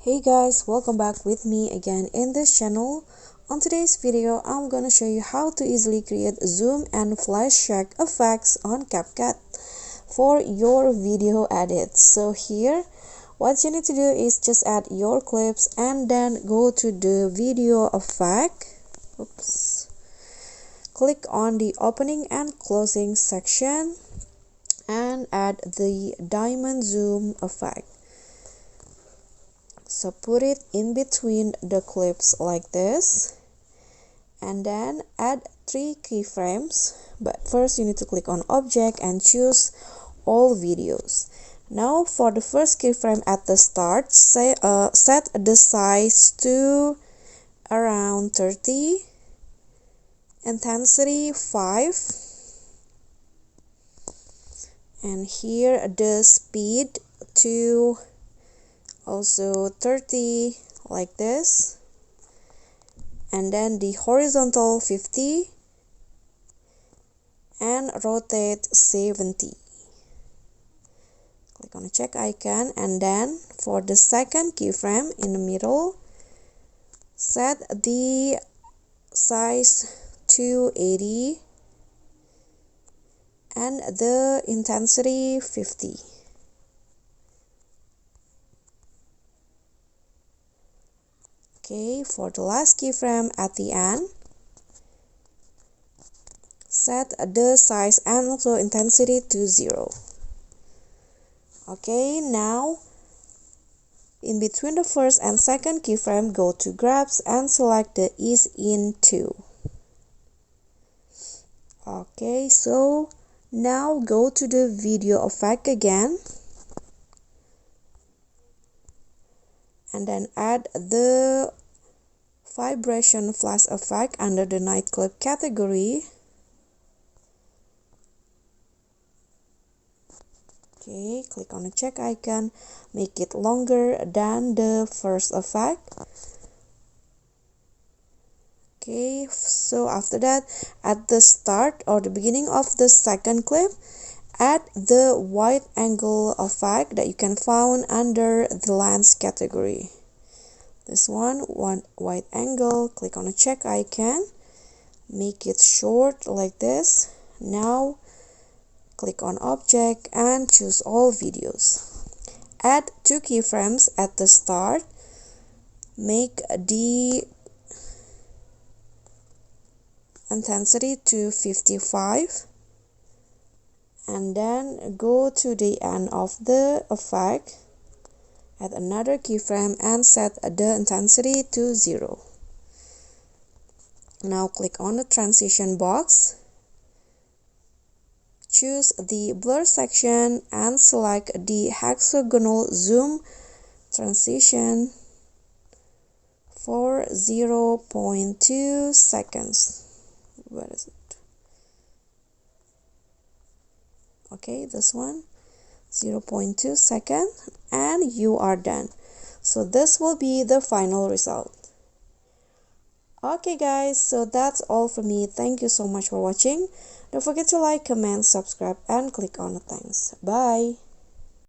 Hey guys, welcome back with me again in this channel. On today's video, I'm gonna show you how to easily create zoom and flash check effects on CapCut for your video edits. So here, what you need to do is just add your clips and then go to the video effect. Click on the opening and closing section and add the diamond zoom effect. So put it in between the clips like this and then add 3 keyframes. But first you need to click on object and choose all videos. Now for the first keyframe at the start, set the size to around 30, intensity 5, and here the speed to also 30 like this, and then the horizontal 50 and rotate 70. Click on the check icon, and then for the second keyframe in the middle, set the size to 80 and the intensity 50. Okay, for the last keyframe at the end, set the size and also intensity to 0. Okay, now in between the first and second keyframe, go to grabs and select the ease in 2. Okay, so now go to the video effect again and then add the vibration flash effect under the night clip category. Okay, click on the check icon, make it longer than the first effect. Okay, so after that, at the start or the beginning of the second clip, add the wide angle effect that you can find under the lens category. This one wide angle, click on the check icon, make it short like this. Now click on object and choose all videos. Add 2 keyframes at the start, make the intensity to 55, and then go to the end of the effect, add another keyframe and set the intensity to 0. Now click on the transition box, choose the blur section and select the hexagonal zoom transition for 0.2 seconds. Where is it? Okay, this one, 0.2 seconds, and you are done. So this will be the final result. Okay guys, so that's all for me. Thank you so much for watching. Don't forget to like, comment, subscribe, and click on the thanks. Bye.